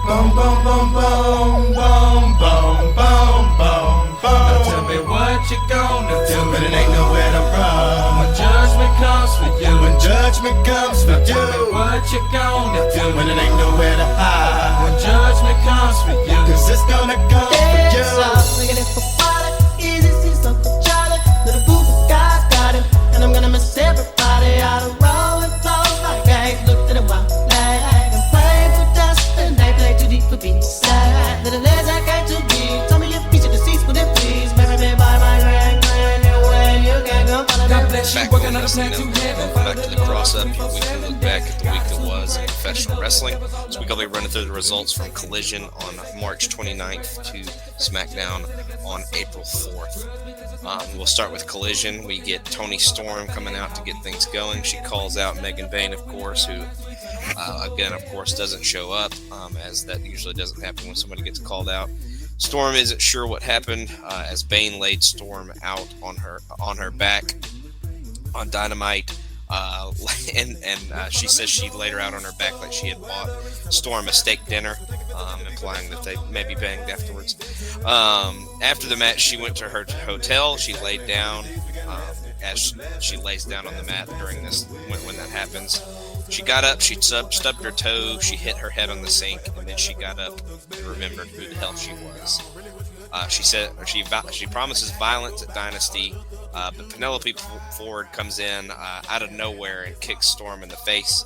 Boom, boom, boom, boom, boom, boom, boom, boom, boom. Now tell me what you gonna do, but it ain't nowhere to run. When judgment comes for you, when judgment comes for you, tell me what you gonna do, when it ain't nowhere to hide. When judgment comes for you, 'cause it's gonna come for you. Swinging it for water, easy, see something Charlie. Little boo guy's got him, and I'm gonna miss everybody out of row and flow like eggs. Looked at a wild lag and played for dust, and they play too deep for being sad. Little legs I got to be. Tell me your feature deceased, would it please? Marry me by my grand when you can go follow God me. bless you, Back working on on a this, plan to heaven. back to the CrosUp, your weekly look back at the week that was in professional wrestling. This week I'll be running through the results from Collision on March 29th to SmackDown on April 4th. We'll start with Collision. We get Toni Storm coming out to get things going. She calls out Megan Bayne, of course, who, again, of course, doesn't show up, as that usually doesn't happen when somebody gets called out. Storm isn't sure what happened, as Bayne laid Storm out on her back on Dynamite, and she says she laid her out on her back like she had bought Storm a steak dinner, implying that they maybe banged afterwards. After the match, she went to her hotel. She laid down, as she lays down on the mat during this when that happens. She got up, she stubbed her toe, she hit her head on the sink, and then she got up and remembered who the hell she was. She said she promises violence at Dynasty, but Penelope Ford comes in out of nowhere and kicks Storm in the face.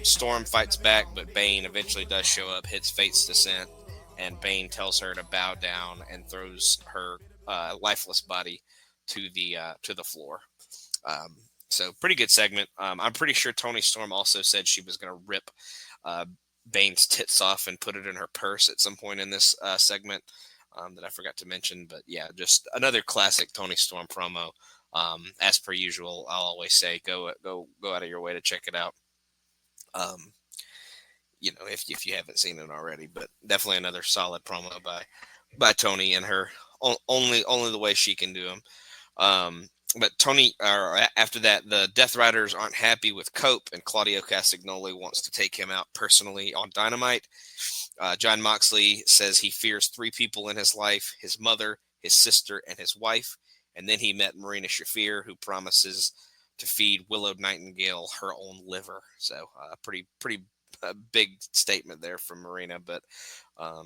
Storm fights back, but Bayne eventually does show up, hits Fate's Descent, and Bayne tells her to bow down and throws her lifeless body to the floor. So pretty good segment. I'm pretty sure Toni Storm also said she was going to rip Bayne's tits off and put it in her purse at some point in this segment that I forgot to mention. But yeah, just another classic Toni Storm promo. As per usual, I'll always say go out of your way to check it out. If you haven't seen it already, but definitely another solid promo by Toni and her only the way she can do them. But after that, the Death Riders aren't happy with Cope, and Claudio Castagnoli wants to take him out personally on Dynamite. Jon Moxley says he fears three people in his life: his mother, his sister, and his wife. And then he met Marina Shafir, who promises to feed Willow Nightingale her own liver. So pretty big statement there from Marina, but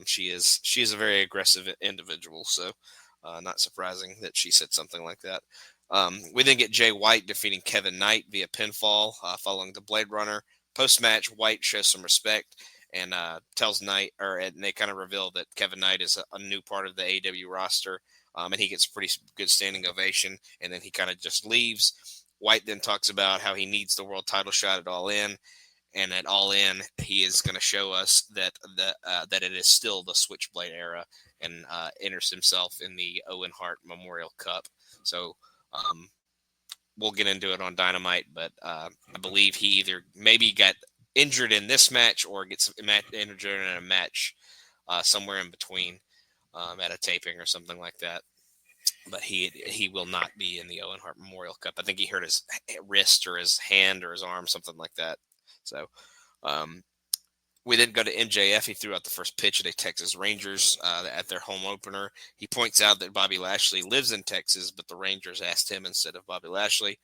she is a very aggressive individual. So not surprising that she said something like that. We then get Jay White defeating Kevin Knight via pinfall following the Blade Runner. Post-match, White shows some respect and tells Knight, and they kind of reveal that Kevin Knight is a new part of the AEW roster, and he gets a pretty good standing ovation, and then he kind of just leaves. White then talks about how he needs the world title shot at All In, and at All In, he is going to show us that it is still the Switchblade era, and enters himself in the Owen Hart Memorial Cup. So we'll get into it on Dynamite, but I believe he either maybe got injured in this match or gets injured in a match somewhere in between at a taping or something like that. But he will not be in the Owen Hart Memorial Cup. I think he hurt his wrist or his hand or his arm, something like that. So we then go to MJF. He threw out the first pitch at a Texas Rangers at their home opener. He points out that Bobby Lashley lives in Texas, but the Rangers asked him instead of Bobby Lashley.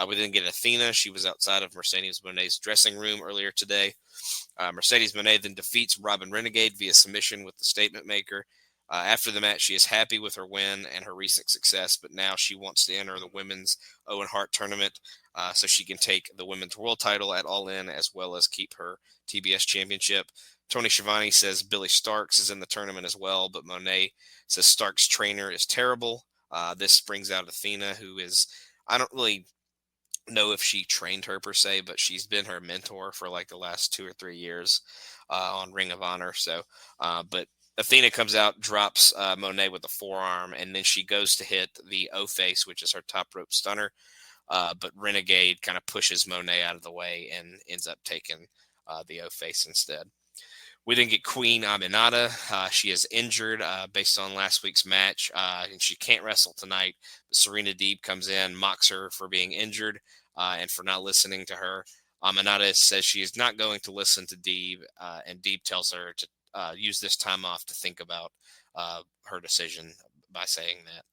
We then get Athena. She was outside of Mercedes Monet's dressing room earlier today. Mercedes Monet then defeats Robin Renegade via submission with the statement maker. After the match, she is happy with her win and her recent success, but now she wants to enter the women's Owen Hart tournament so she can take the women's world title at All In as well as keep her TBS championship. Tony Schiavone says Billy Starks is in the tournament as well, but Monet says Starks' trainer is terrible. This brings out Athena, who is, I don't really know if she trained her per se, but she's been her mentor for like the last 2 or 3 years on Ring of Honor. So, but Athena comes out, drops Monet with a forearm, and then she goes to hit the O-face, which is her top rope stunner. But Renegade kind of pushes Monet out of the way and ends up taking the O-face instead. We then get Queen Aminata. She is injured based on last week's match, and she can't wrestle tonight. But Serena Deeb comes in, mocks her for being injured and for not listening to her. Aminata says she is not going to listen to Deeb, and Deeb tells her to use this time off to think about her decision by saying that.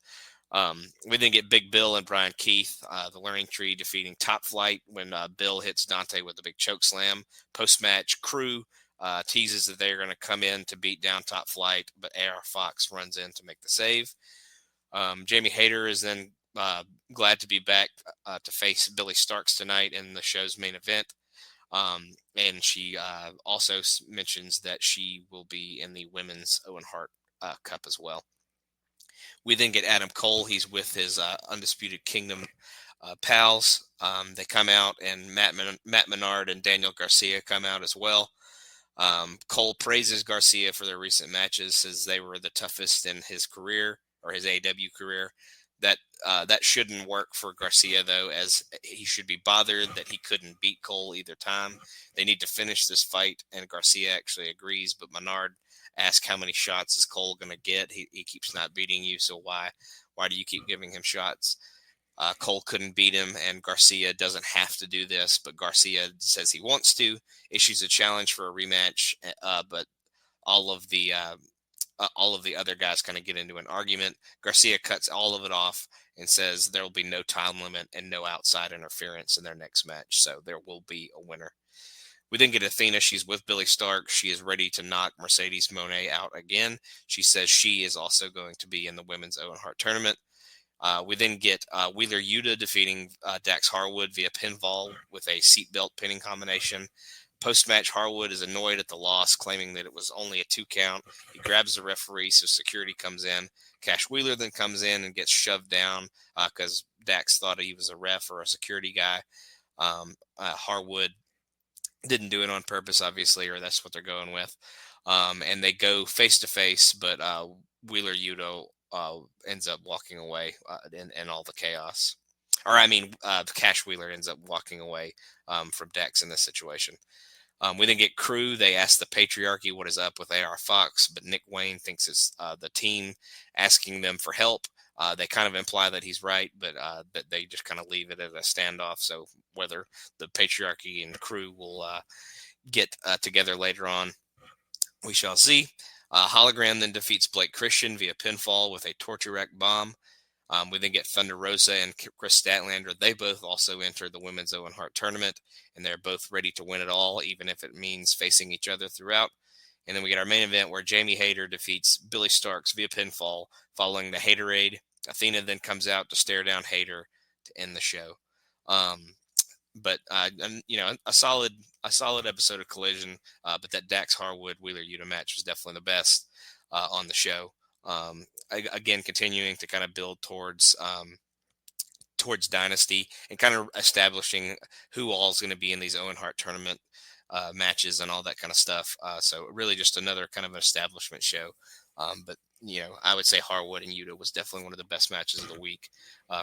We then get Big Bill and Brian Keith, the Learning Tree, defeating Top Flight when Bill hits Dante with a big choke slam. Post-match, Crew teases that they're going to come in to beat down Top Flight, but AR Fox runs in to make the save. Jamie Hayter is then glad to be back to face Billy Starks tonight in the show's main event. And she also mentions that she will be in the Women's Owen Hart Cup as well. We then get Adam Cole. He's with his Undisputed Kingdom pals. They come out, and Matt Menard and Daniel Garcia come out as well. Cole praises Garcia for their recent matches, says they were the toughest in his career, or his AEW career. That shouldn't work for Garcia, though, as he should be bothered that he couldn't beat Cole either time. They need to finish this fight, and Garcia actually agrees, but Menard asks how many shots is Cole going to get. He keeps not beating you, so why do you keep giving him shots? Cole couldn't beat him, and Garcia doesn't have to do this, but Garcia says he wants to, issues a challenge for a rematch, but all of the other guys kind of get into an argument. Garcia cuts all of it off and says there will be no time limit and no outside interference in their next match, so there will be a winner. We then get Athena. She's with Billy Stark. She is ready to knock Mercedes Moné out again. She says she is also going to be in the Women's Owen Hart tournament. We then get Wheeler Yuta defeating Dax Harwood via pinfall with a seatbelt pinning combination. Post-match, Harwood is annoyed at the loss, claiming that it was only a 2 count. He grabs the referee, so security comes in. Cash Wheeler then comes in and gets shoved down because Dax thought he was a ref or a security guy. Harwood didn't do it on purpose, obviously, or that's what they're going with. And they go face-to-face, but Wheeler Yuta ends up walking away in all the chaos. Cash Wheeler ends up walking away from Dax in this situation. We then get Crew. They ask the Patriarchy what is up with AR Fox, but Nick Wayne thinks it's the team asking them for help. They kind of imply that he's right, but they just kind of leave it at a standoff. So whether the Patriarchy and Crew will get together later on, we shall see. Hologram then defeats Blake Christian via pinfall with a torture rack bomb. We then get Thunder Rosa and Chris Statlander. They both also enter the Women's Owen Hart tournament, and they're both ready to win it all, even if it means facing each other throughout. And then we get our main event where Jamie Hayter defeats Billy Starks via pinfall following the Haterade. Athena then comes out to stare down Hayter to end the show. A solid episode of Collision, but that Dax Harwood Wheeler Yuta match was definitely the best on the show. Again, continuing to kind of build towards Dynasty and kind of establishing who all is going to be in these Owen Hart tournament matches and all that kind of stuff. So really just another kind of an establishment show. But I would say Harwood and Yuta was definitely one of the best matches of the week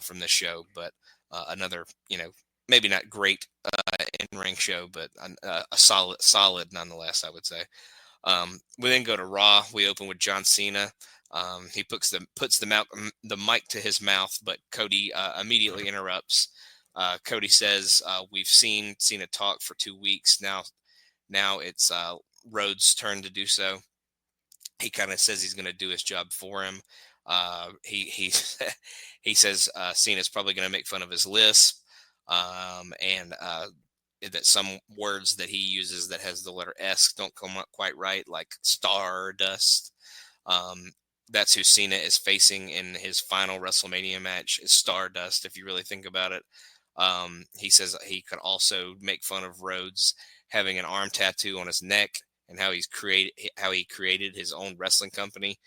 from this show. But another, maybe not great in-ring show, but a solid nonetheless, I would say. We then go to Raw. We open with John Cena. He puts the mic to his mouth, but Cody immediately interrupts. Cody says, "We've seen Cena talk for 2 weeks now. Now it's Rhodes' turn to do so." He kind of says he's going to do his job for him. He says Cena's probably going to make fun of his lisp, and that some words that he uses that has the letter S don't come up quite right, like Stardust. That's who Cena is facing in his final WrestleMania match, is Stardust, if you really think about it. He says he could also make fun of Rhodes having an arm tattoo on his neck and how he created his own wrestling company.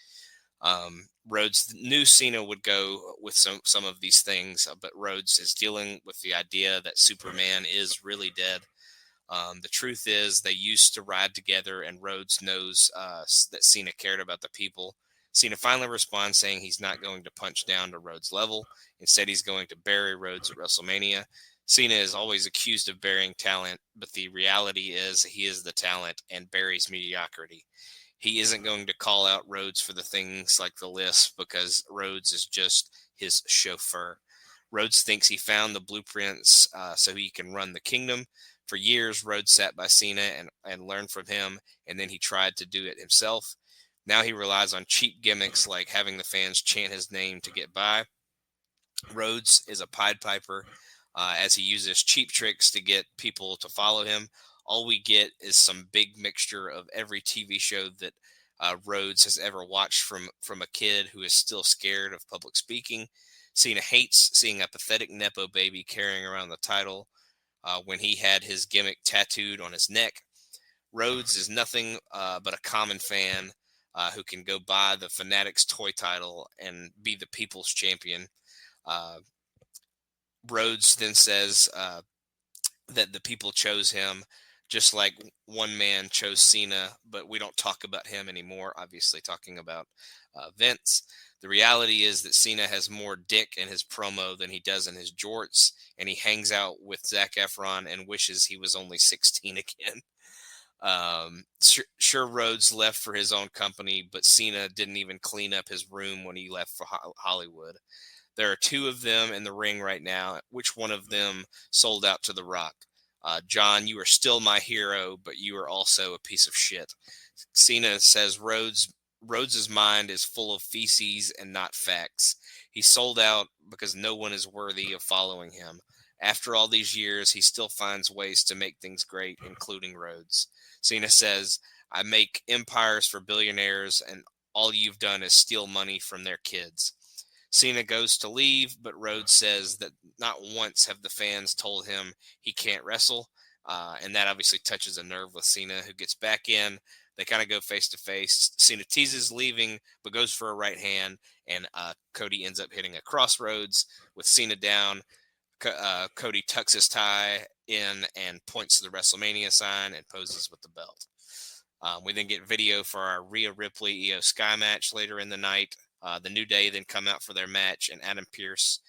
Rhodes knew Cena would go with some of these things, but Rhodes is dealing with the idea that Superman is really dead. The truth is they used to ride together, and Rhodes knows that Cena cared about the people. Cena finally responds saying he's not going to punch down to Rhodes' level. Instead, he's going to bury Rhodes at WrestleMania. Cena is always accused of burying talent, but the reality is he is the talent and buries mediocrity. He isn't going to call out Rhodes for the things like the lisp because Rhodes is just his chauffeur. Rhodes thinks he found the blueprints so he can run the kingdom. For years, Rhodes sat by Cena and learned from him, and then he tried to do it himself. Now he relies on cheap gimmicks like having the fans chant his name to get by. Rhodes is a Pied Piper as he uses cheap tricks to get people to follow him. All we get is some big mixture of every TV show that Rhodes has ever watched from a kid who is still scared of public speaking. Cena hates seeing a pathetic Nepo baby carrying around the title when he had his gimmick tattooed on his neck. Rhodes is nothing but a common fan who can go buy the Fanatics toy title and be the people's champion. Rhodes then says that the people chose him just like one man chose Cena, but we don't talk about him anymore, obviously talking about Vince. The reality is that Cena has more dick in his promo than he does in his jorts, and he hangs out with Zac Efron and wishes he was only 16 again. Sure, Rhodes left for his own company, but Cena didn't even clean up his room when he left for Hollywood. There are two of them in the ring right now. Which one of them sold out to The Rock? John, you are still my hero, but you are also a piece of shit. Cena says Rhodes's mind is full of feces and not facts. He sold out because no one is worthy of following him. After all these years, he still finds ways to make things great, including Rhodes. Cena says, I make empires for billionaires, and all you've done is steal money from their kids. Cena goes to leave, but Rhodes says that not once have the fans told him he can't wrestle, and that obviously touches a nerve with Cena, who gets back in. They kind of go face-to-face. Cena teases leaving, but goes for a right hand, and Cody ends up hitting a crossroads with Cena down. Cody tucks his tie in and points to the WrestleMania sign and poses with the belt. We then get video for our Rhea Ripley Io Sky match later in the night. The New Day then come out for their match, and Adam Pearce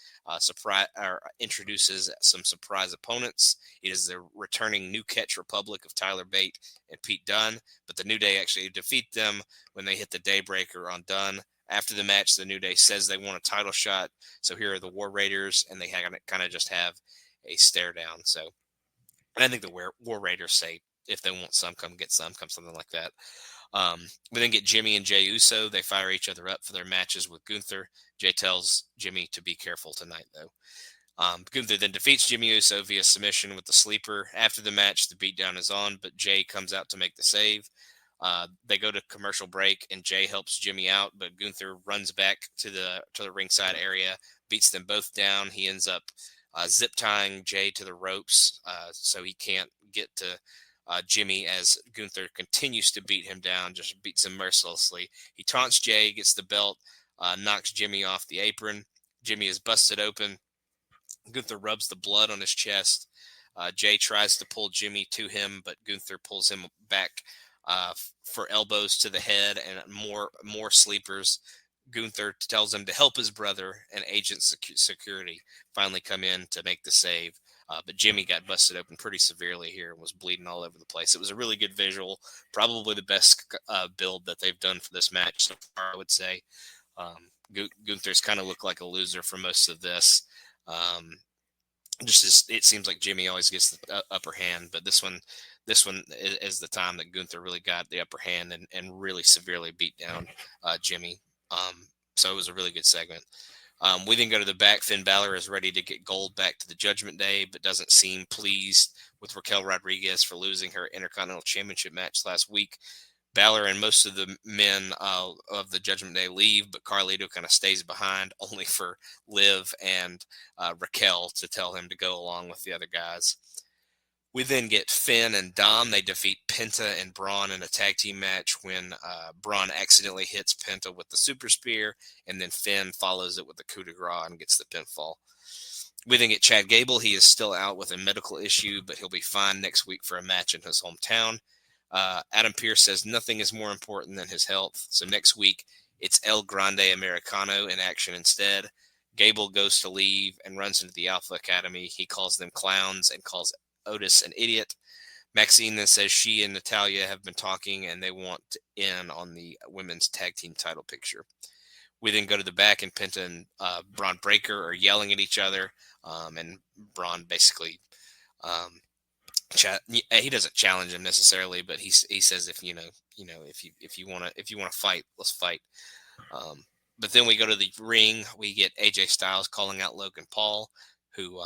introduces some surprise opponents. It is the returning New Catch Republic of Tyler Bate and Pete Dunne, but the New Day actually defeat them when they hit the Daybreaker on Dunne. After the match, the New Day says they want a title shot, so here are the War Raiders, and they kind of just have a stare down. So, and I think the War Raiders say, if they want some, come get some, something like that. We then get Jimmy and Jey Uso. They fire each other up for their matches with Gunther. Jey tells Jimmy to be careful tonight, though. Gunther then defeats Jimmy Uso via submission with the sleeper. After the match, the beatdown is on, but Jey comes out to make the save. They go to commercial break, and Jey helps Jimmy out, but Gunther runs back to the ringside area, beats them both down. He ends up zip tying Jey to the ropes, so he can't get to Jimmy as Gunther continues to beat him down, just beats him mercilessly. He taunts Jey, gets the belt, knocks Jimmy off the apron. Jimmy is busted open. Gunther rubs the blood on his chest. Jey tries to pull Jimmy to him, but Gunther pulls him back for elbows to the head and more sleepers. Gunther tells him to help his brother, and Agent Security finally come in to make the save. But Jimmy got busted open pretty severely here and was bleeding all over the place. It was a really good visual, probably the best build that they've done for this match so far, I would say. Gunther's kind of looked like a loser for most of this. It seems like Jimmy always gets the upper hand, but this one is the time that Gunther really got the upper hand and really severely beat down Jimmy. So it was a really good segment. We then go to the back. Finn Balor is ready to get gold back to the Judgment Day, but doesn't seem pleased with Raquel Rodriguez for losing her Intercontinental Championship match last week. Balor and most of the men of the Judgment Day leave, but Carlito kind of stays behind, only for Liv and Raquel to tell him to go along with the other guys. We then get Finn and Dom. They defeat Penta and Braun in a tag team match when Braun accidentally hits Penta with the super spear, and then Finn follows it with the coup de grace and gets the pinfall. We then get Chad Gable. He is still out with a medical issue, but he'll be fine next week for a match in his hometown. Adam Pearce says nothing is more important than his health. So next week, it's El Grande Americano in action instead. Gable goes to leave and runs into the Alpha Academy. He calls them clowns and calls Otis an idiot. Maxine then says she and Natalya have been talking and they want in on the women's tag team title picture. We then go to the back, and Penta and Braun Breaker are yelling at each other, and Braun basically he doesn't challenge him necessarily, but he says if if you want to fight, let's fight. But then we go to the ring. We get AJ Styles calling out Logan Paul, who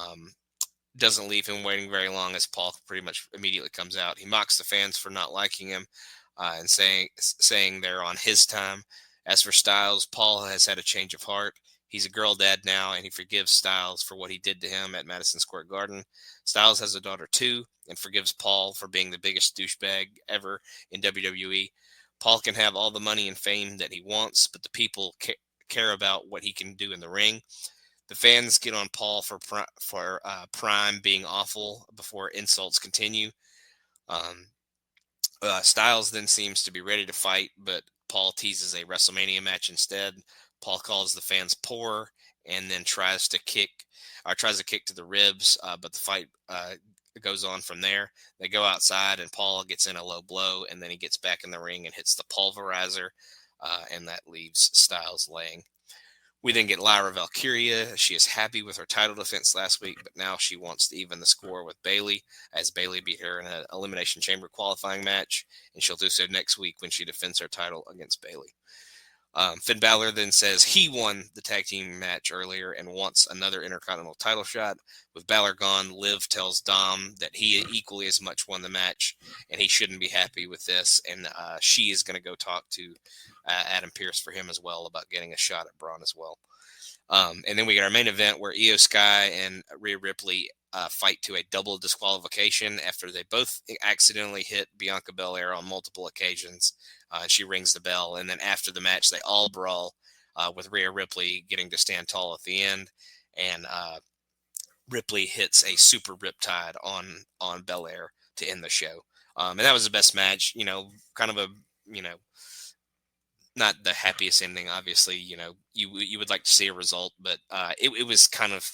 doesn't leave him waiting very long as Paul pretty much immediately comes out. He mocks the fans for not liking him and saying they're on his time. As for Styles, Paul has had a change of heart. He's a girl dad now, and he forgives Styles for what he did to him at Madison Square Garden. Styles has a daughter too, and forgives Paul for being the biggest douchebag ever in WWE. Paul can have all the money and fame that he wants, but the people care about what he can do in the ring. The fans get on Paul for Prime being awful before insults continue. Styles then seems to be ready to fight, but Paul teases a WrestleMania match instead. Paul calls the fans poor and then tries to kick to the ribs, but the fight goes on from there. They go outside, and Paul gets in a low blow, and then he gets back in the ring and hits the pulverizer, and that leaves Styles laying. We then get Lyra Valkyria. She is happy with her title defense last week, but now she wants to even the score with Bayley, as Bayley beat her in an Elimination Chamber qualifying match, and she'll do so next week when she defends her title against Bayley. Finn Balor then says he won the tag team match earlier and wants another Intercontinental title shot. With Balor gone, Liv tells Dom that he equally as much won the match, and he shouldn't be happy with this, and she is going to go talk to Adam Pearce for him as well about getting a shot at Braun as well. And then we get our main event where Io Sky and Rhea Ripley fight to a double disqualification after they both accidentally hit Bianca Belair on multiple occasions. She rings the bell, and then after the match, they all brawl, with Rhea Ripley getting to stand tall at the end, and Ripley hits a super riptide on Belair to end the show. And that was the best match. Kind of a not the happiest ending, obviously. You would like to see a result, but it was kind of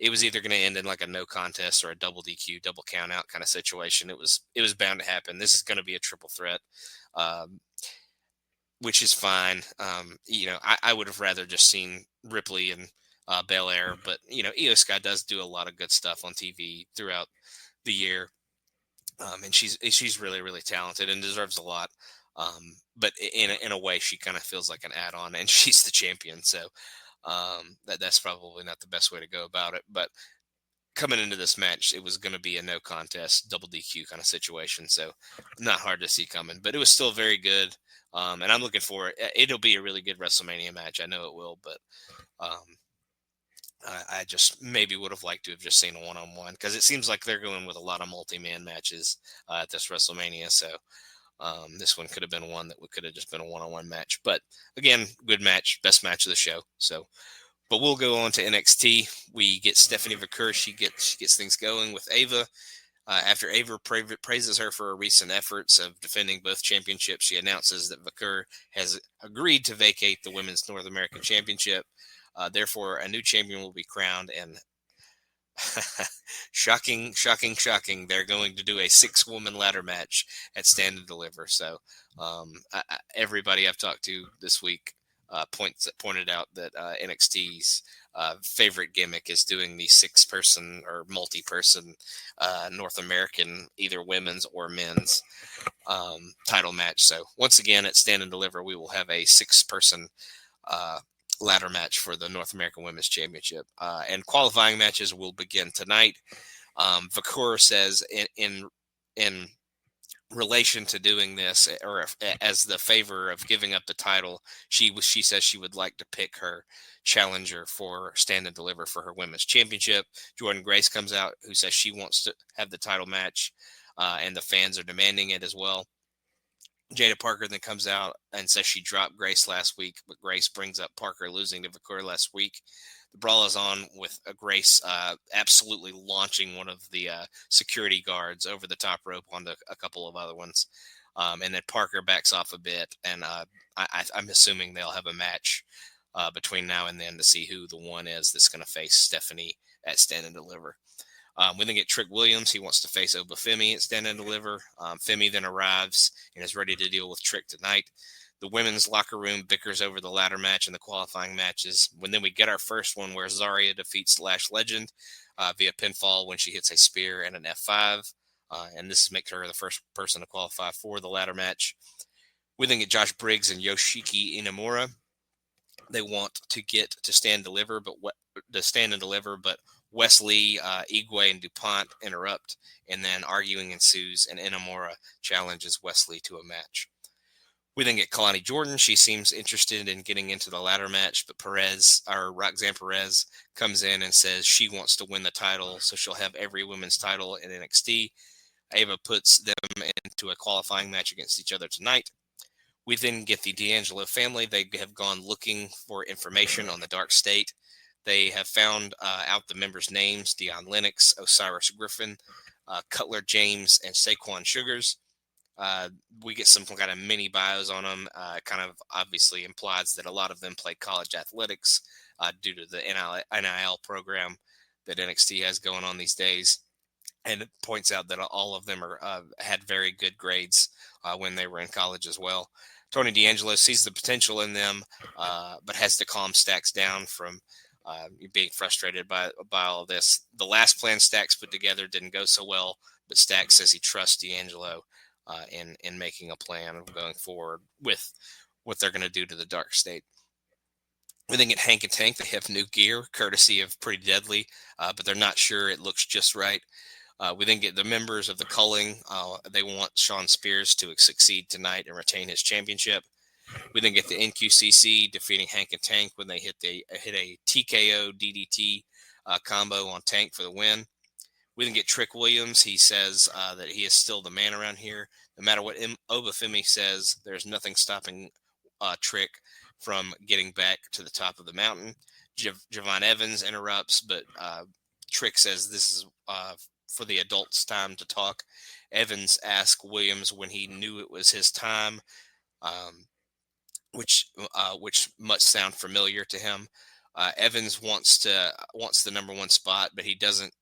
it was either going to end in like a no contest or a double DQ, double count out kind of situation. It was bound to happen. This is going to be a triple threat, which is fine. I would have rather just seen Ripley and Belair, but Io Sky does do a lot of good stuff on TV throughout the year, and she's really, really talented and deserves a lot. But in a way, she kind of feels like an add-on, and she's the champion, so that's probably not the best way to go about it. But coming into this match, it was going to be a no contest, double DQ kind of situation, so not hard to see coming. But it was still very good, and I'm looking for it. It'll be a really good WrestleMania match. I know it will, but I just maybe would have liked to have just seen a one-on-one, because it seems like they're going with a lot of multi-man matches at this WrestleMania, so this one could have been one that could have just been a one-on-one match. But again, good match, best match of the show. So, but we'll go on to NXT. We get Stephanie Vaquer. She gets things going with Ava. After Ava praises her for her recent efforts of defending both championships, she announces that Vaquer has agreed to vacate the Women's North American Championship. Therefore, a new champion will be crowned, and shocking, they're going to do a 6-woman ladder match at Stand and Deliver. So everybody I've talked to this week pointed out that NXT's favorite gimmick is doing the 6-person or multi-person North American, either women's or men's title match. So once again at Stand and Deliver, we will have a 6-person ladder match for the North American Women's Championship, and qualifying matches will begin tonight. Vaquer says in relation to doing this, or as the favor of giving up the title, she says she would like to pick her challenger for Stand and Deliver for her Women's Championship. Jordan Grace comes out, who says she wants to have the title match, and the fans are demanding it as well. Jada Parker then comes out and says she dropped Grace last week, but Grace brings up Parker losing to Vaquer last week. The brawl is on, with Grace absolutely launching one of the security guards over the top rope onto a couple of other ones. And then Parker backs off a bit, and I'm assuming they'll have a match between now and then to see who the one is that's going to face Stephanie at Stand and Deliver. We then get Trick Williams. He wants to face Oba Femi at Stand and Deliver. Femi then arrives and is ready to deal with Trick tonight. The women's locker room bickers over the ladder match and the qualifying matches. Then we get our first one where Zarya defeats Lash Legend via pinfall when she hits a spear and an F5. and this makes her the first person to qualify for the ladder match. We then get Josh Briggs and Yoshiki Inamura. They want to get to stand and deliver, but Wesley, Igwe, and DuPont interrupt, and then arguing ensues, and Inamura challenges Wesley to a match. We then get Kalani Jordan. She seems interested in getting into the ladder match, but Roxanne Perez comes in and says she wants to win the title, so she'll have every women's title in NXT. Ava puts them into a qualifying match against each other tonight. We then get the D'Angelo family. They have gone looking for information on the Dark State. They have found out the members' names: Dion Lennox, Osiris Griffin, Cutler James, and Saquon Sugars. We get some kind of mini bios on them. Kind of obviously implies that a lot of them play college athletics due to the NIL program that NXT has going on these days. And it points out that all of them had very good grades when they were in college as well. Tony D'Angelo sees the potential in them, but has to calm Stacks down from being frustrated by all this. The last plan Stacks put together didn't go so well, but Stacks says he trusts D'Angelo in making a plan of going forward with what they're going to do to the Dark State. We then get Hank and Tank. They have new gear, courtesy of Pretty Deadly, but they're not sure it looks just right. We then get the members of the Culling. They want Sean Spears to succeed tonight and retain his championship. We then get the NQCC defeating Hank and Tank when they hit a TKO DDT combo on Tank for the win. We then get Trick Williams. He says that he is still the man around here. No matter what Obafemi says, there's nothing stopping Trick from getting back to the top of the mountain. Javon Evans interrupts, but Trick says this is for the adults' time to talk. Evans asked Williams when he knew it was his time, which must sound familiar to him. Evans wants the number one spot, but he doesn't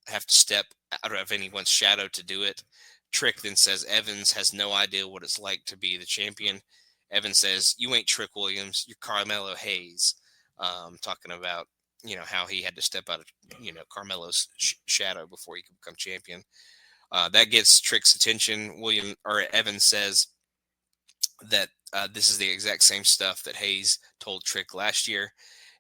have to step out of anyone's shadow to do it. Trick then says Evans has no idea what it's like to be the champion. Evans says, "You ain't Trick Williams, you're Carmelo Hayes." Talking about how he had to step out of Carmelo's shadow before he could become champion. That gets Trick's attention. Evans says that this is the exact same stuff that Hayes told Trick last year.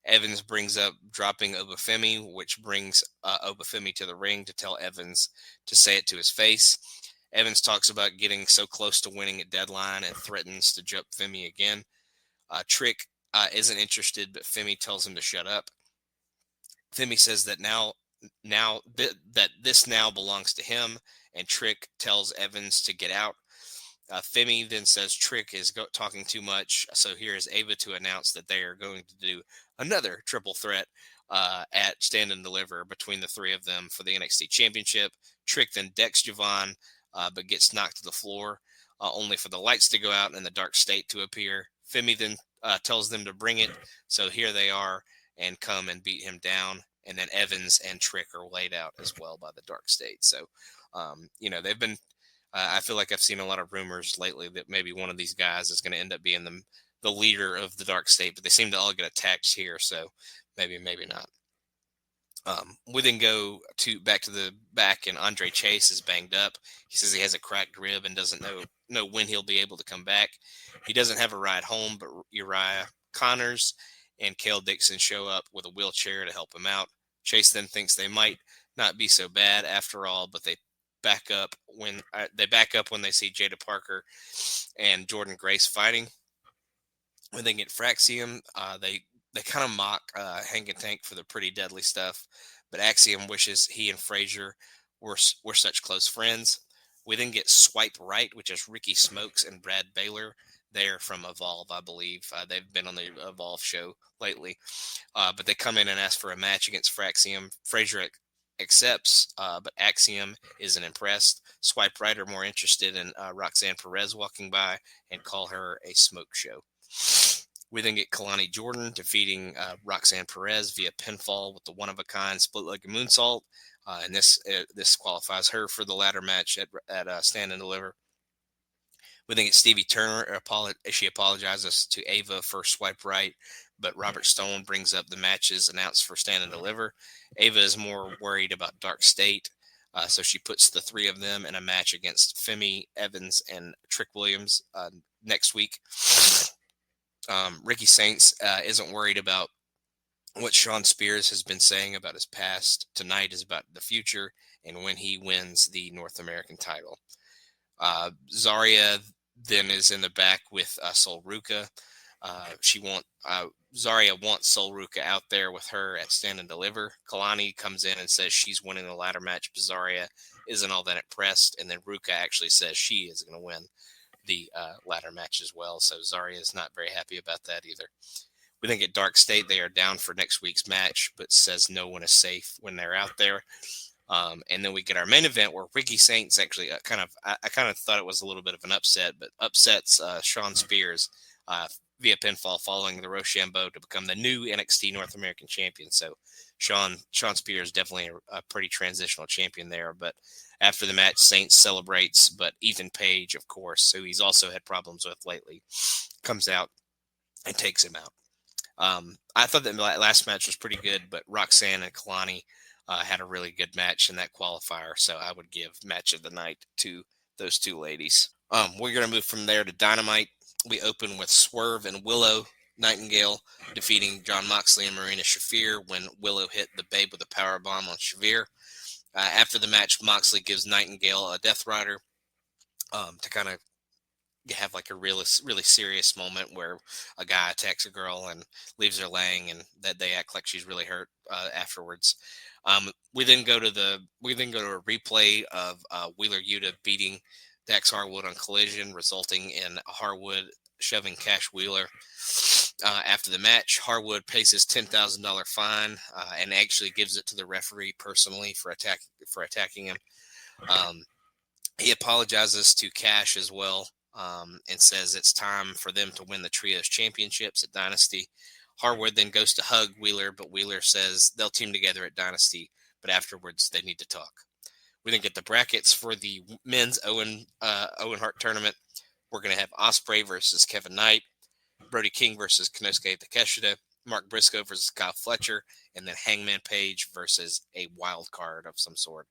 Evans brings up dropping Obafemi, which brings Obafemi to the ring to tell Evans to say it to his face. Evans talks about getting so close to winning at Deadline and threatens to jump Femi again. Trick isn't interested, but Femi tells him to shut up. Femi says that that this now belongs to him, and Trick tells Evans to get out. Femi then says Trick is talking too much, so here is Ava to announce that they are going to do another triple threat at Stand and Deliver between the three of them for the NXT Championship. Trick then decks Javon, but gets knocked to the floor, only for the lights to go out and the Dark State to appear. Femi then tells them to bring it, so here they are and come and beat him down. And then Evans and Trick are laid out as well by the Dark State. So, they've been. I feel like I've seen a lot of rumors lately that maybe one of these guys is going to end up being the leader of the Dark State, but they seem to all get attacked here, so maybe not. We then go back to the back, and Andre Chase is banged up. He says he has a cracked rib and doesn't know when he'll be able to come back. He doesn't have a ride home, but Uriah Connors and Cale Dixon show up with a wheelchair to help him out. Chase then thinks they might not be so bad after all, but they back up when they see Jada Parker and Jordan Grace fighting. When they get Fraxium, they kind of mock Hank and Tank for the Pretty Deadly stuff, but Axiom wishes he and Frazier were such close friends. We then get Swipe Right, which is Ricky Smokes and Brad Baylor. They're from Evolve, I believe. They've been on the Evolve show lately, but they come in and ask for a match against Fraxium. Frazier accepts, but Axiom isn't impressed. Swipe Right are more interested in Roxanne Perez walking by and call her a smoke show. We then get Kalani Jordan defeating Roxanne Perez via pinfall with the one-of-a-kind split-legged moonsault, and this qualifies her for the ladder match at Stand and Deliver. We then get Stevie Turner. She apologizes to Ava for Swipe Right, but Robert Stone brings up the matches announced for Stand and Deliver. Ava is more worried about Dark State. So she puts the three of them in a match against Femi Evans and Trick Williams next week. Ricky Saints isn't worried about what Sean Spears has been saying about his past. Tonight is about the future and when he wins the North American title. Zarya then is in the back with Sol Ruka. Zarya wants Sol Ruka out there with her at Stand and Deliver. Kalani comes in and says she's winning the ladder match, but Zarya isn't all that impressed. And then Ruka actually says she is going to win the ladder match as well. So Zarya is not very happy about that either. We think at Dark State they are down for next week's match, but says no one is safe when they're out there. And then we get our main event where Ricky Saints actually I kind of thought it was a little bit of an upset, but upsets Sean Spears via pinfall following the Rochambeau to become the new NXT North American champion. So Sean Spears definitely a pretty transitional champion there. But after the match, Saints celebrates, but Ethan Page, of course, who he's also had problems with lately, comes out and takes him out. I thought that last match was pretty good, but Roxanne and Kalani had a really good match in that qualifier, so I would give match of the night to those two ladies. We're going to move from there to Dynamite. We open with Swerve and Willow Nightingale defeating John Moxley and Marina Shafir when Willow hit the Babe with a powerbomb on Shafir. After the match, Moxley gives Nightingale a Death Rider to kind of have like a really serious moment where a guy attacks a girl and leaves her laying, and that they act like she's really hurt afterwards. We then go to a replay of Wheeler Yuta beating Dax Harwood on Collision, resulting in Harwood shoving Cash Wheeler. After the match, Harwood pays his $10,000 fine and actually gives it to the referee personally for attacking him. He apologizes to Cash as well. And says it's time for them to win the Trios Championships at Dynasty. Harwood then goes to hug Wheeler, but Wheeler says they'll team together at Dynasty, but afterwards they need to talk. We then get the brackets for the men's Owen Hart tournament. We're going to have Ospreay versus Kevin Knight, Brody King versus Konosuke Takeshita, Mark Briscoe versus Kyle Fletcher, and then Hangman Page versus a wild card of some sort.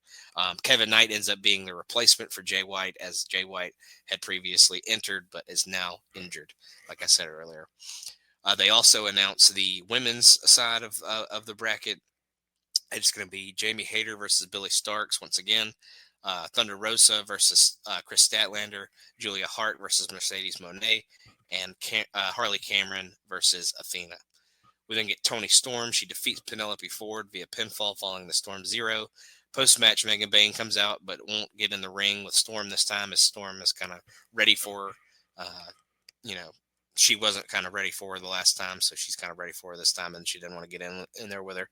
Kevin Knight ends up being the replacement for Jay White, as Jay White had previously entered but is now injured, like I said earlier. They also announced the women's side of the bracket. It's going to be Jamie Hayter versus Billy Starks once again, Thunder Rosa versus Chris Statlander, Julia Hart versus Mercedes Moné, and Harley Cameron versus Athena. We then get Toni Storm. She defeats Penelope Ford via pinfall following the Storm Zero. Post-match, Megan Bayne comes out but won't get in the ring with Storm this time, as Storm is kind of ready for her. She wasn't kind of ready for her the last time, so she's kind of ready for her this time, and she didn't want to get in there with her.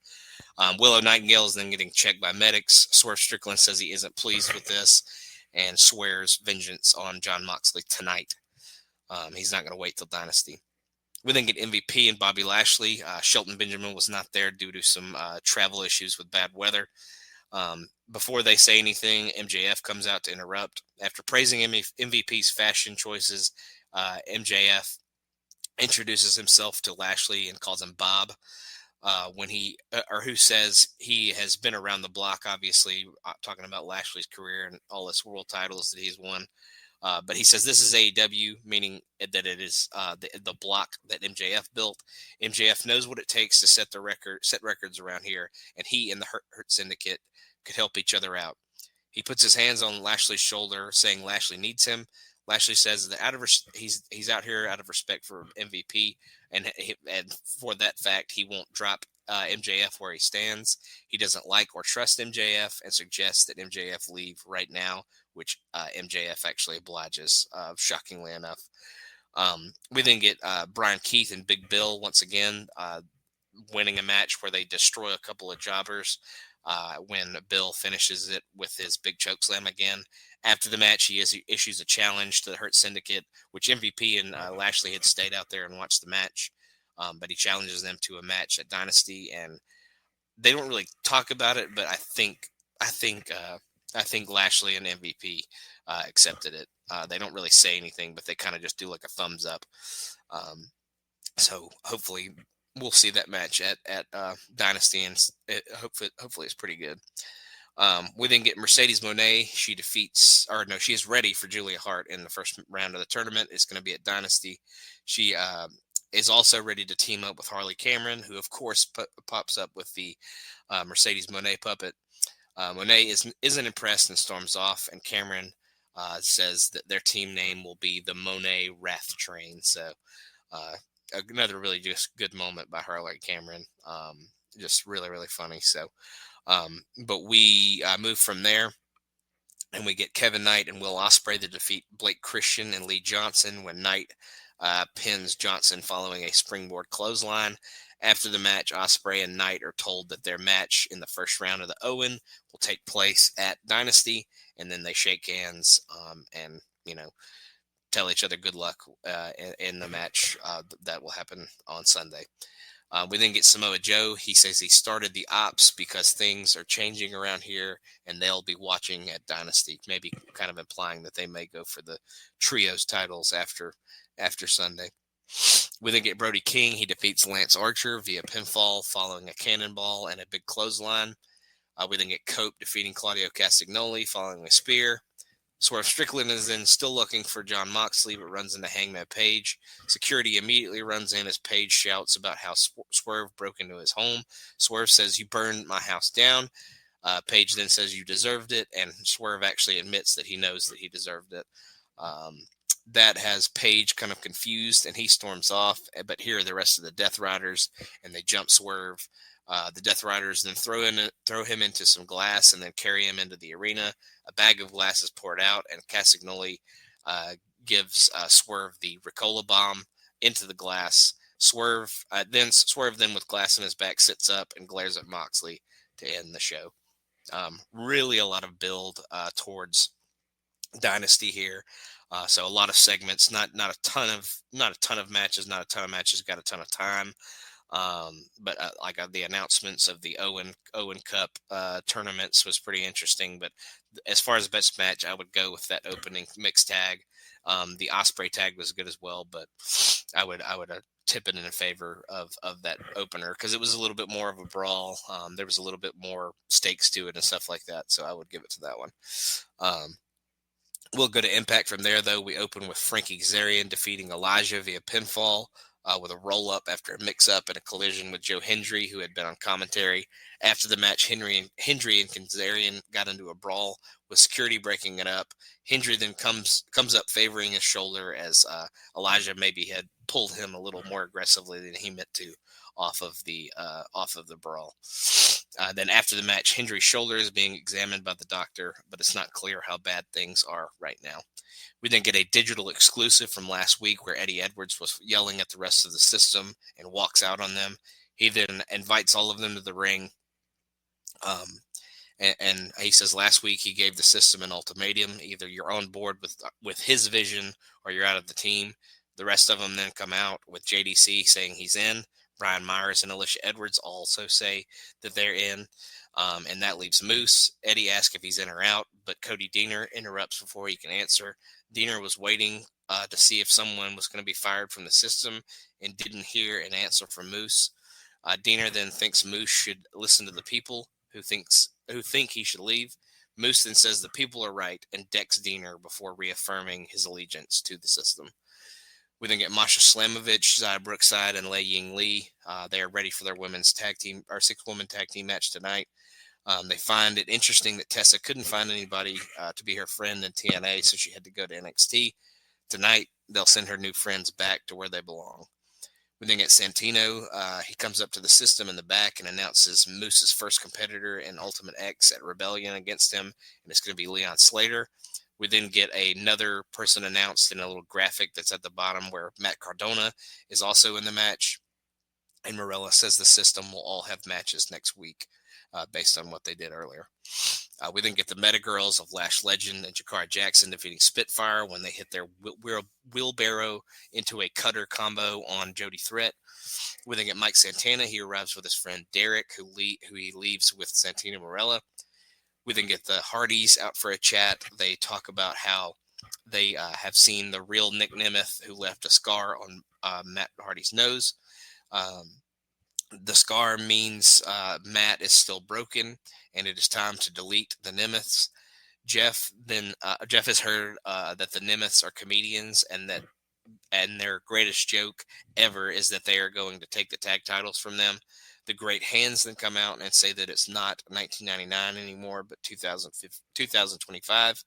Willow Nightingale is then getting checked by medics. Swerve Strickland says he isn't pleased with this and swears vengeance on John Moxley tonight. He's not going to wait till Dynasty. We then get MVP and Bobby Lashley. Shelton Benjamin was not there due to some travel issues with bad weather. Before they say anything, MJF comes out to interrupt. After praising MVP's fashion choices, MJF introduces himself to Lashley and calls him Bob. Who says he has been around the block, obviously, talking about Lashley's career and all his world titles that he's won. But he says this is AEW, meaning that it is the block that MJF built. MJF knows what it takes to set records around here, and he and the Hurt Syndicate could help each other out. He puts his hands on Lashley's shoulder, saying Lashley needs him. Lashley says that he's out here out of respect for MVP, and for that fact, he won't drop MJF where he stands. He doesn't like or trust MJF and suggests that MJF leave right now, which MJF actually obliges, shockingly enough. We then get Brian Keith and Big Bill once again winning a match where they destroy a couple of jobbers when Bill finishes it with his big choke slam again. After the match, he issues a challenge to the Hurt Syndicate, which MVP and Lashley had stayed out there and watched the match. But he challenges them to a match at Dynasty, and they don't really talk about it. But I think Lashley and MVP accepted it. They don't really say anything, but they kind of just do like a thumbs up. So hopefully we'll see that match at Dynasty, and hopefully it's pretty good. We then get Mercedes Moné. She is ready for Julia Hart in the first round of the tournament. It's going to be at Dynasty. She is also ready to team up with Harley Cameron, who, of course, pops up with the Mercedes Moné puppet. Monet isn't impressed and storms off, and Cameron says that their team name will be the Monet Wrath Train. So uh, another really just good moment by Harley Cameron. Just really, really funny. So, but we move from there, and we get Kevin Knight and Will Ospreay to defeat Blake Christian and Lee Johnson when Knight pins Johnson following a springboard clothesline. After the match, Ospreay and Knight are told that their match in the first round of the Owen will take place at Dynasty, and then they shake hands and tell each other good luck in the match that will happen on Sunday. We then get Samoa Joe. He says he started the ops because things are changing around here, and they'll be watching at Dynasty, maybe kind of implying that they may go for the trios titles after Sunday. We then get Brody King. He defeats Lance Archer via pinfall following a cannonball and a big clothesline. We then get Cope defeating Claudio Castagnoli following a spear. Swerve Strickland is then still looking for John Moxley, but runs into Hangman Page. Security immediately runs in as Page shouts about how Swerve broke into his home. Swerve says, "You burned my house down." Page then says, "You deserved it," and Swerve actually admits that he knows that he deserved it. That has Page kind of confused, and he storms off. But here are the rest of the Death Riders, and they jump Swerve. The Death Riders then throw him into some glass and then carry him into the arena. A bag of glass is poured out, and Castagnoli gives Swerve the Ricola bomb into the glass. Swerve then with glass in his back sits up and glares at Moxley to end the show. Really a lot of build towards Dynasty here. So a lot of segments, not a ton of matches, got a ton of time. But like the announcements of the Owen Cup tournaments was pretty interesting. But as far as best match, I would go with that opening mixed tag. The Osprey tag was good as well, but I would tip it in favor of that opener because it was a little bit more of a brawl. There was a little bit more stakes to it and stuff like that, so I would give it to that one. We'll go to Impact from there, though. We open with Frankie Kazarian defeating Elijah via pinfall with a roll-up after a mix-up and a collision with Joe Hendry, who had been on commentary. After the match, Hendry and Kazarian got into a brawl with security breaking it up. Hendry then comes up favoring his shoulder as Elijah maybe had pulled him a little more aggressively than he meant to off of the brawl. Then after the match, Hendry's shoulder is being examined by the doctor, but it's not clear how bad things are right now. We then get a digital exclusive from last week where Eddie Edwards was yelling at the rest of the system and walks out on them. He then invites all of them to the ring. And he says last week he gave the system an ultimatum: either you're on board with his vision or you're out of the team. The rest of them then come out with JDC saying he's in. Brian Myers and Alicia Edwards also say that they're in. And that leaves Moose. Eddie asks if he's in or out, but Cody Deaner interrupts before he can answer. Deaner was waiting to see if someone was going to be fired from the system and didn't hear an answer from Moose. Deaner then thinks Moose should listen to the people who think he should leave. Moose then says the people are right and decks Deaner before reaffirming his allegiance to the system. We then get Masha Slamovich, Zaya Brookside, and Lei Ying Lee. They are ready for their women's tag team or 6-woman tag team match tonight. They find it interesting that Tessa couldn't find anybody to be her friend in TNA, so she had to go to NXT. Tonight, they'll send her new friends back to where they belong. We then get Santino. He comes up to the system in the back and announces Moose's first competitor in Ultimate X at Rebellion against him, and it's going to be Leon Slater. We then get another person announced in a little graphic that's at the bottom where Matt Cardona is also in the match. And Morella says the system will all have matches next week based on what they did earlier. We then get the Meta Girls of Lash Legend and Jakara Jackson defeating Spitfire when they hit their wheelbarrow into a cutter combo on Jody Threat. We then get Mike Santana. He arrives with his friend Derek, who he leaves with Santino Morella. We then get the Hardys out for a chat. They talk about how they have seen the real Nick Nemeth, who left a scar on Matt Hardy's nose. The scar means Matt is still broken, and it is time to delete the Nemeths. Jeff has heard that the Nemeths are comedians, and their greatest joke ever is that they are going to take the tag titles from them. The Great Hands then come out and say that it's not 1999 anymore, but 2025.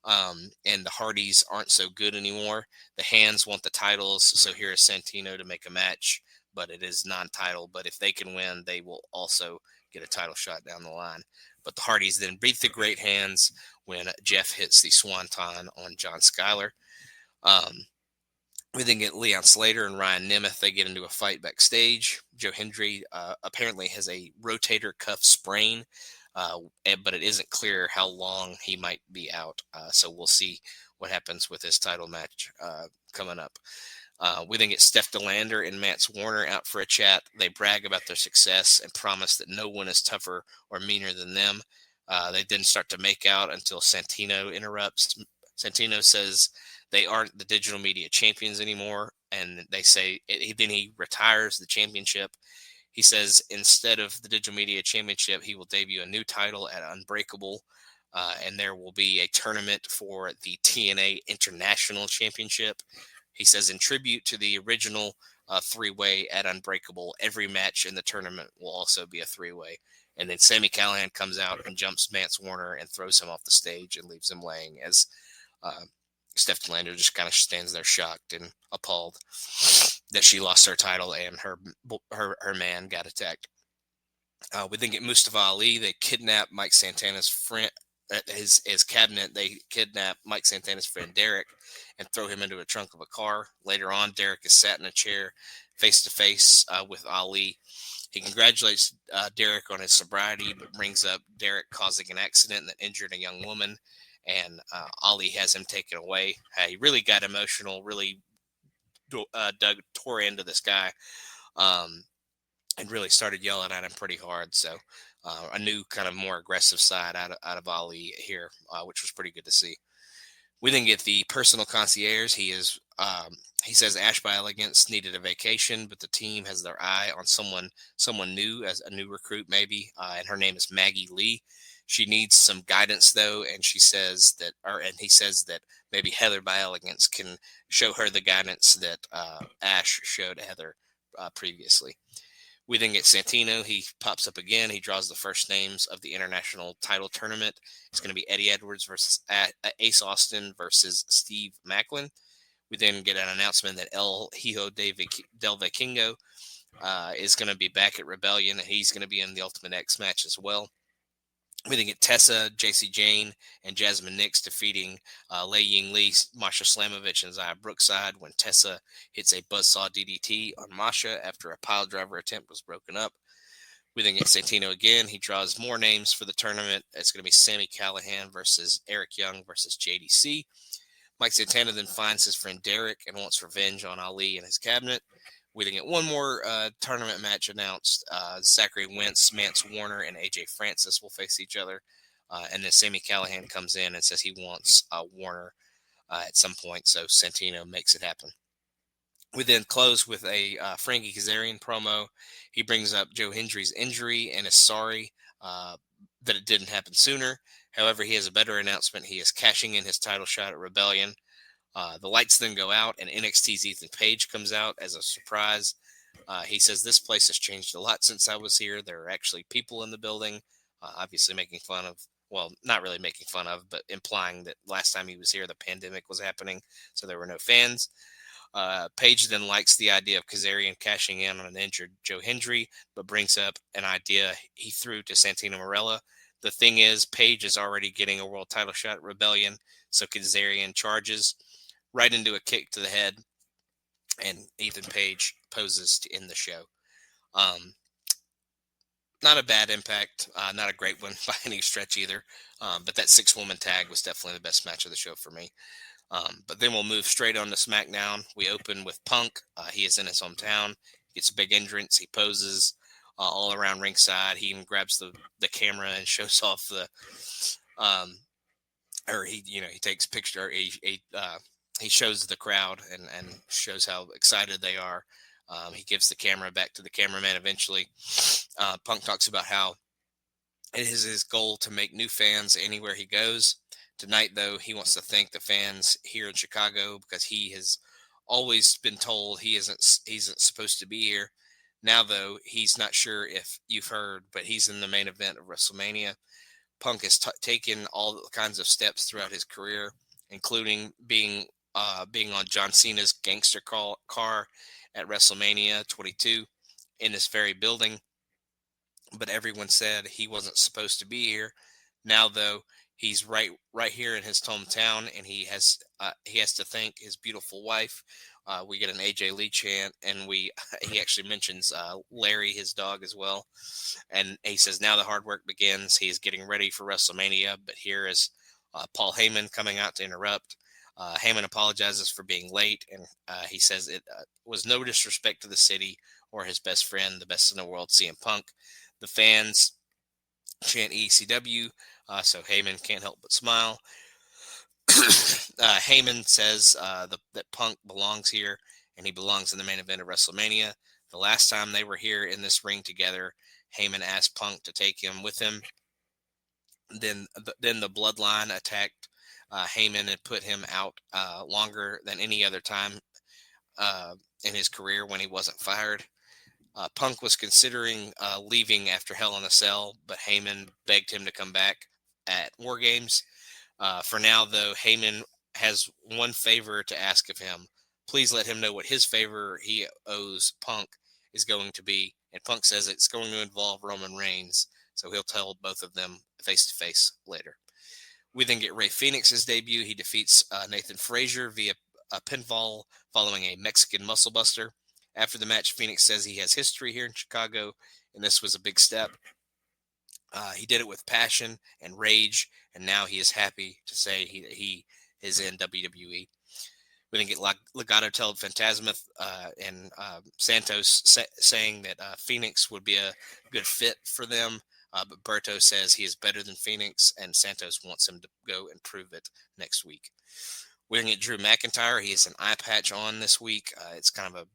And the Hardys aren't so good anymore. The Hands want the titles, so here is Santino to make a match, but it is non-title. But if they can win, they will also get a title shot down the line. But the Hardys then beat the Great Hands when Jeff hits the Swanton on John Skyler. We then get Leon Slater and Ryan Nemeth. They get into a fight backstage. Joe Hendry apparently has a rotator cuff sprain, but it isn't clear how long he might be out. So we'll see what happens with this title match coming up. We then get Steph DeLander and Mance Warner out for a chat. They brag about their success and promise that no one is tougher or meaner than them. They then start to make out until Santino interrupts. Santino says they aren't the digital media champions anymore, and they say then he retires the championship. He says instead of the digital media championship, he will debut a new title at Unbreakable, and there will be a tournament for the TNA International Championship. He says in tribute to the original three-way at Unbreakable, every match in the tournament will also be a three-way. And then Sami Callihan comes out and jumps Mance Warner and throws him off the stage and leaves him laying as Steph DeLander just kind of stands there shocked and appalled that she lost her title and her man got attacked. We then get Mustafa Ali. They kidnap Mike Santana's friend, his cabinet. They kidnap Mike Santana's friend Derek and throw him into a trunk of a car. Later on, Derek is sat in a chair face to face with Ali. He congratulates Derek on his sobriety, but brings up Derek causing an accident that injured a young woman, and Ali has him taken away. He really got emotional, really tore into this guy, and really started yelling at him pretty hard. So a new kind of more aggressive side out of Ali here, which was pretty good to see. We then get the personal concierge. He says Ash by Elegance needed a vacation, but the team has their eye on someone new, as a new recruit maybe, and her name is Maggie Lee. She needs some guidance though, and he says that maybe Heather by Elegance can show her the guidance that Ash showed Heather previously. We then get Santino. He pops up again. He draws the first names of the international title tournament. It's going to be Eddie Edwards versus Ace Austin versus Steve Macklin. We then get an announcement that El Hijo del Vikingo is going to be back at Rebellion, and he's going to be in the Ultimate X match as well. We then get Tessa, JC Jane, and Jasmine Nix defeating Lei Ying Lee, Masha Slamovich, and Zaya Brookside when Tessa hits a buzzsaw DDT on Masha after a pile driver attempt was broken up. We then get Santino again. He draws more names for the tournament. It's going to be Sami Callihan versus Eric Young versus JDC. Mike Santana then finds his friend Derek and wants revenge on Ali and his cabinet. We then get one more tournament match announced. Zachary Wentz, Mance Warner, and AJ Francis will face each other. And then Sami Callihan comes in and says he wants Warner at some point. So Santino makes it happen. We then close with a Frankie Kazarian promo. He brings up Joe Hendry's injury and is sorry that it didn't happen sooner. However, he has a better announcement. He is cashing in his title shot at Rebellion. The lights then go out, and NXT's Ethan Page comes out as a surprise. He says, this place has changed a lot since I was here. There are actually people in the building, obviously making fun of, well, not really making fun of, but implying that last time he was here, the pandemic was happening, so there were no fans. Page then likes the idea of Kazarian cashing in on an injured Joe Hendry, but brings up an idea he threw to Santino Marella. The thing is, Page is already getting a world title shot at Rebellion, so Kazarian charges right into a kick to the head, and Ethan Page poses to end the show. Not a bad impact, not a great one by any stretch either, but that 6-woman tag was definitely the best match of the show for me. But then we'll move straight on to SmackDown. We open with Punk. He is in his hometown. Gets a big entrance. He poses all around ringside. He even grabs the camera and shows off the, he takes a picture. He shows the crowd and shows how excited they are. He gives the camera back to the cameraman eventually. Punk talks about how it is his goal to make new fans anywhere he goes. Tonight, though, he wants to thank the fans here in Chicago because he has always been told he isn't supposed to be here. Now, though, he's not sure if you've heard, but he's in the main event of WrestleMania. Punk has taken all kinds of steps throughout his career, including being on John Cena's gangster car at WrestleMania 22 in this very building. But everyone said he wasn't supposed to be here. Now, though, he's right here in his hometown, and he has to thank his beautiful wife. We get an AJ Lee chant, and he actually mentions Larry, his dog, as well. And he says now the hard work begins. He is getting ready for WrestleMania, but here is Paul Heyman coming out to interrupt. Heyman apologizes for being late, and he says it was no disrespect to the city or his best friend, the best in the world, CM Punk. The fans chant ECW, so Heyman can't help but smile. Heyman says that Punk belongs here, and he belongs in the main event of WrestleMania. The last time they were here in this ring together, Heyman asked Punk to take him with him. Then the Bloodline attacked Heyman and put him out longer than any other time in his career when he wasn't fired. Punk was considering leaving after Hell in a Cell, but Heyman begged him to come back at War Games. For now, though, Heyman has one favor to ask of him. Please let him know what his favor he owes Punk is going to be. And Punk says it's going to involve Roman Reigns, so he'll tell both of them face-to-face later. We then get Rey Fenix's debut. He defeats Nathan Frazier via a pinfall following a Mexican muscle buster. After the match, Phoenix says he has history here in Chicago, and this was a big step. He did it with passion and rage, and now he is happy to say he is in WWE. We then get Legado del Fantasma and Santos saying that Phoenix would be a good fit for them, but Berto says he is better than Phoenix, and Santos wants him to go and prove it next week. We then get Drew McIntyre. He has an eye patch on this week. It's kind of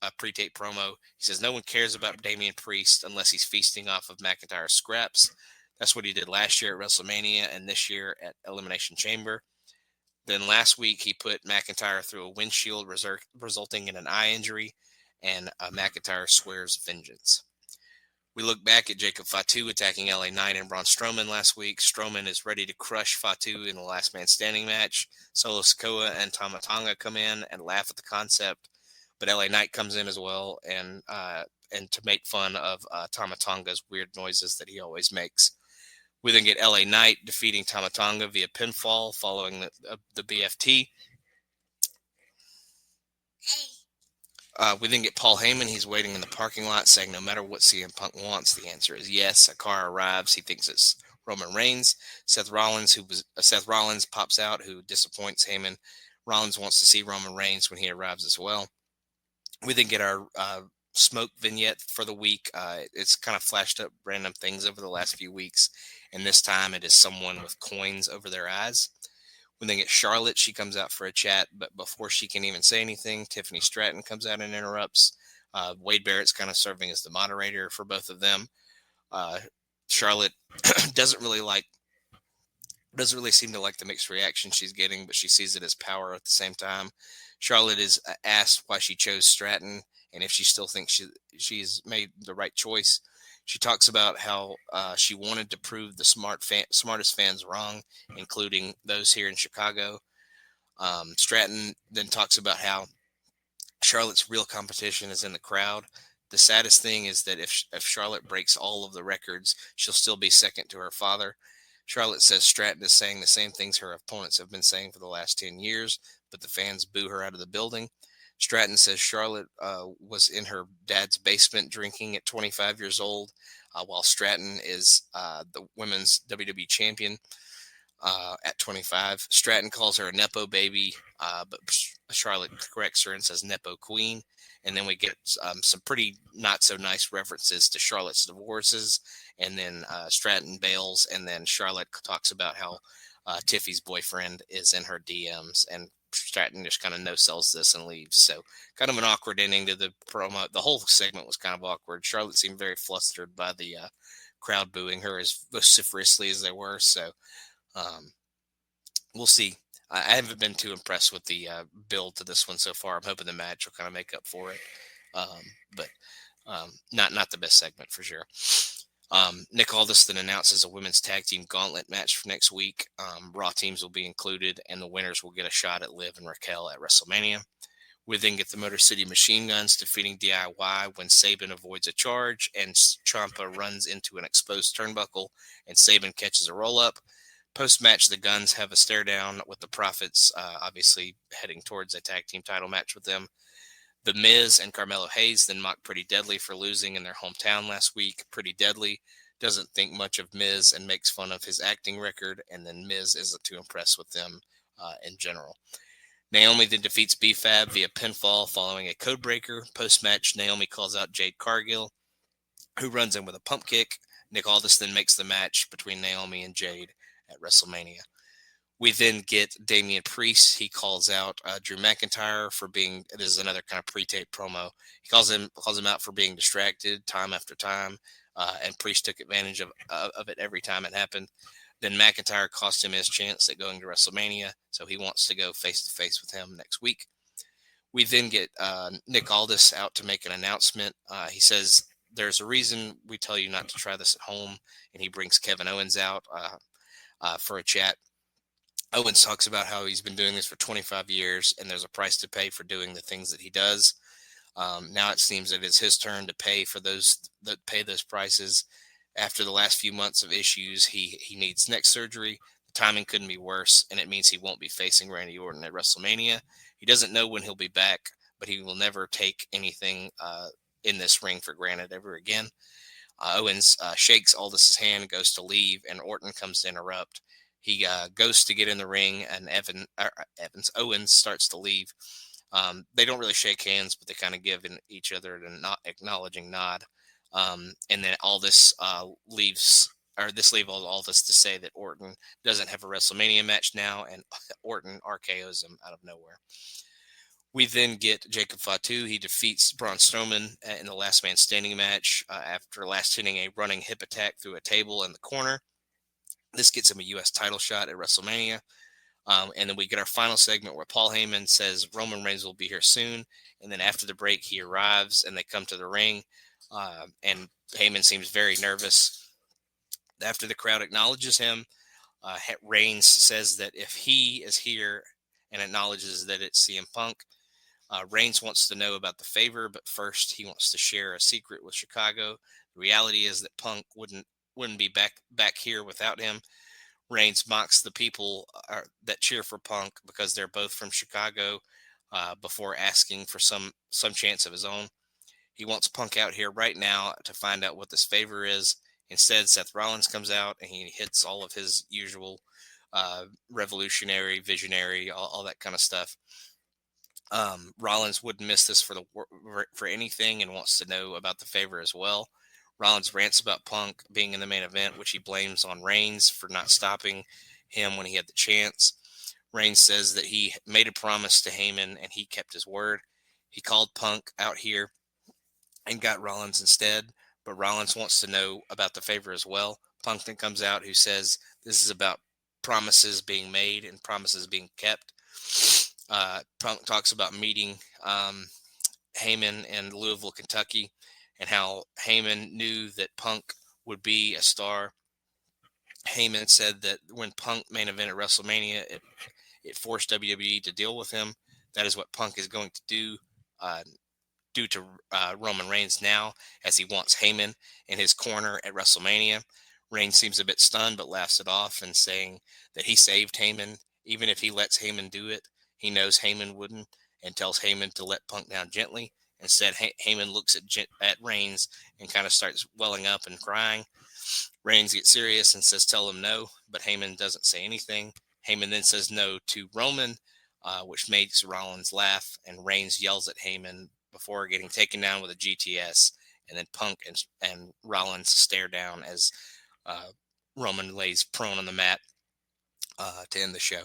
a pre-tape promo. He says no one cares about Damian Priest unless he's feasting off of McIntyre's scraps. That's what he did last year at WrestleMania and this year at Elimination Chamber. Then last week he put McIntyre through a windshield, resulting in an eye injury, and McIntyre swears vengeance. We look back at Jacob Fatu attacking LA Knight and Braun Strowman last week. Strowman is ready to crush Fatu in the last man standing match. Solo Sikoa and Tama Tonga come in and laugh at the concept, but LA Knight comes in as well and to make fun of Tama Tonga's weird noises that he always makes. We then get LA Knight defeating Tama Tonga via pinfall following the BFT. We then get Paul Heyman. He's waiting in the parking lot saying no matter what CM Punk wants, the answer is yes. A car arrives. He thinks it's Roman Reigns. Seth Rollins pops out, who disappoints Heyman. Rollins wants to see Roman Reigns when he arrives as well. We then get our smoke vignette for the week. It's kind of flashed up random things over the last few weeks, and this time it is someone with coins over their eyes. We then get Charlotte. She comes out for a chat, but before she can even say anything, Tiffany Stratton comes out and interrupts. Wade Barrett's kind of serving as the moderator for both of them. Charlotte doesn't really seem to like the mixed reaction she's getting, but she sees it as power at the same time. Charlotte is asked why she chose Stratton and if she still thinks she's made the right choice. She talks about how she wanted to prove the smartest fans wrong, including those here in Chicago. Stratton then talks about how Charlotte's real competition is in the crowd. The saddest thing is that if Charlotte breaks all of the records, she'll still be second to her father. Charlotte says Stratton is saying the same things her opponents have been saying for the last 10 years, but the fans boo her out of the building. Stratton says Charlotte was in her dad's basement drinking at 25 years old, while Stratton is the women's WWE champion at 25. Stratton calls her a Nepo baby, but Charlotte corrects her and says Nepo queen. And then we get some pretty not so nice references to Charlotte's divorces. And then Stratton bails. And then Charlotte talks about how Tiffy's boyfriend is in her DMs. And Stratton just kind of no sells this and leaves. So kind of an awkward ending to the promo. The whole segment was kind of awkward. Charlotte seemed very flustered by the crowd booing her as vociferously as they were. So we'll see. I haven't been too impressed with the build to this one so far. I'm hoping the match will kind of make up for it. But not the best segment for sure. Nick Aldis then announces a women's tag team gauntlet match for next week. Raw teams will be included, and the winners will get a shot at Liv and Raquel at WrestleMania. We then get the Motor City Machine Guns defeating DIY when Sabin avoids a charge and Ciampa runs into an exposed turnbuckle, and Sabin catches a roll-up. Post-match, the Guns have a stare down with the Profits, obviously heading towards a tag team title match with them. The Miz and Carmelo Hayes then mock Pretty Deadly for losing in their hometown last week. Pretty Deadly doesn't think much of Miz and makes fun of his acting record, and then Miz isn't too impressed with them in general. Naomi then defeats B-Fab via pinfall following a code breaker. Post-match, Naomi calls out Jade Cargill, who runs in with a pump kick. Nick Aldis then makes the match between Naomi and Jade at WrestleMania. We then get Damian Priest. He calls out Drew McIntyre for being, this is another kind of pre-tape promo. He calls him out for being distracted time after time, and Priest took advantage of it every time it happened. Then McIntyre cost him his chance at going to WrestleMania, so he wants to go face-to-face with him next week. We then get Nick Aldis out to make an announcement. He says, there's a reason we tell you not to try this at home, and he brings Kevin Owens out for a chat. Owens talks about how he's been doing this for 25 years, and there's a price to pay for doing the things that he does. Now it seems that it's his turn to pay for those prices. After the last few months of issues, he needs neck surgery. The timing couldn't be worse, and it means he won't be facing Randy Orton at WrestleMania. He doesn't know when he'll be back, but he will never take anything in this ring for granted ever again. Owens shakes Aldis' hand, goes to leave, and Orton comes to interrupt. He goes to get in the ring, and Owens starts to leave. They don't really shake hands, but they kind of give each other a not acknowledging nod. And then Aldis leaves Aldis to say that Orton doesn't have a WrestleMania match now, and Orton RKOs him out of nowhere. We then get Jacob Fatu. He defeats Braun Strowman in the last man standing match after last hitting a running hip attack through a table in the corner. This gets him a U.S. title shot at WrestleMania. And then we get our final segment where Paul Heyman says Roman Reigns will be here soon. And then after the break, he arrives and they come to the ring. And Heyman seems very nervous. After the crowd acknowledges him, Reigns says that if he is here and acknowledges that it's CM Punk, Reigns wants to know about the favor, but first he wants to share a secret with Chicago. The reality is that Punk wouldn't be back here without him. Reigns mocks the people that cheer for Punk because they're both from Chicago before asking for some chance of his own. He wants Punk out here right now to find out what this favor is. Instead, Seth Rollins comes out and he hits all of his usual revolutionary, visionary, all that kind of stuff. Rollins wouldn't miss this for anything and wants to know about the favor as well. Rollins rants about Punk being in the main event, which he blames on Reigns for not stopping him when he had the chance. Reigns says that he made a promise to Heyman and he kept his word. He called Punk out here and got Rollins instead, but Rollins wants to know about the favor as well. Punk then comes out who says this is about promises being made and promises being kept. Punk talks about meeting Heyman in Louisville, Kentucky, and how Heyman knew that Punk would be a star. Heyman said that when Punk main event at WrestleMania, it forced WWE to deal with him. That is what Punk is going to do due to Roman Reigns now, as he wants Heyman in his corner at WrestleMania. Reigns seems a bit stunned, but laughs it off and saying that he saved Heyman. Even if he lets Heyman do it, he knows Heyman wouldn't, and tells Heyman to let Punk down gently. Instead, Heyman looks at Reigns and kind of starts welling up and crying. Reigns gets serious and says, tell him no, but Heyman doesn't say anything. Heyman then says no to Roman, which makes Rollins laugh, and Reigns yells at Heyman before getting taken down with a GTS, and then Punk and Rollins stare down as Roman lays prone on the mat to end the show.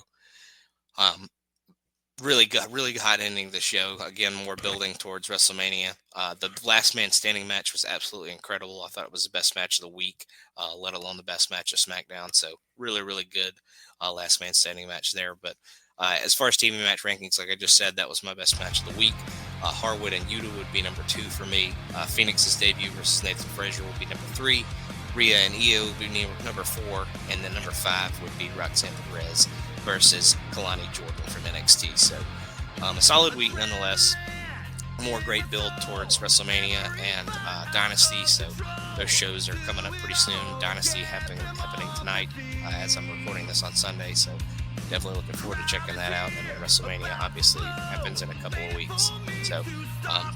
really hot ending to the show. Again, more building towards WrestleMania. The last man standing match was absolutely incredible. I thought it was the best match of the week, let alone the best match of SmackDown. So really good last man standing match there. But as far as TV match rankings, like I just said, that was my best match of the week. Harwood and Yuta would be number 2 for me. Phoenix's debut versus Nathan Frazier would be number 3. Rhea and Io would be number 4. And then number 5 would be Roxanne Perez versus Kalani Jordan from NXT. So a solid week nonetheless. More great build towards WrestleMania and Dynasty. So those shows are coming up pretty soon. Dynasty happening tonight as I'm recording this on Sunday. So definitely looking forward to checking that out. And then WrestleMania obviously happens in a couple of weeks. So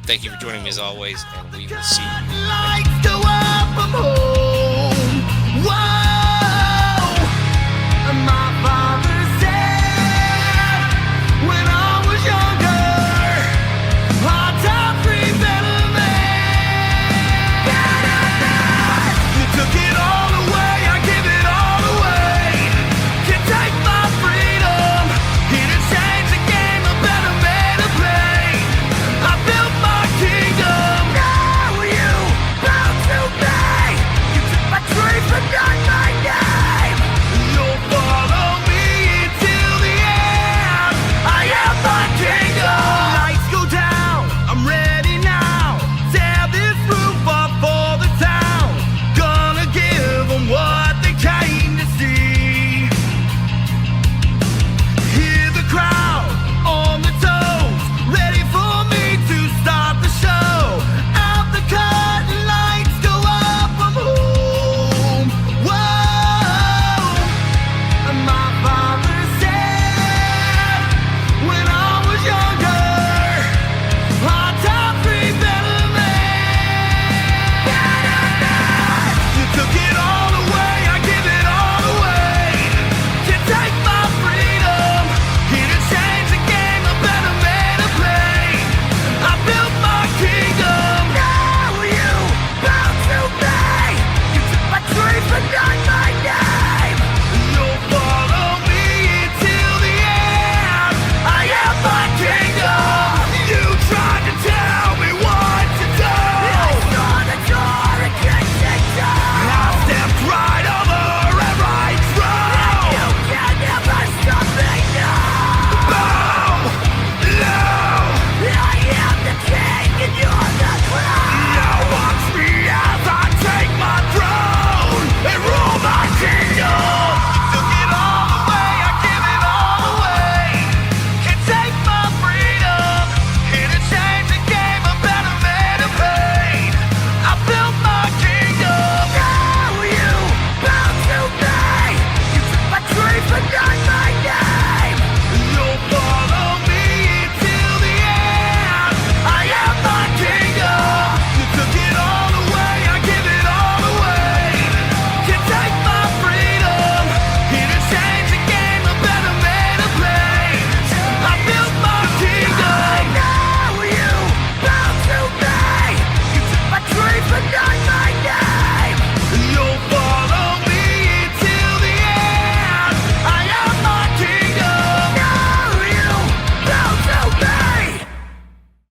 thank you for joining me as always, and we will see you. Lights go up,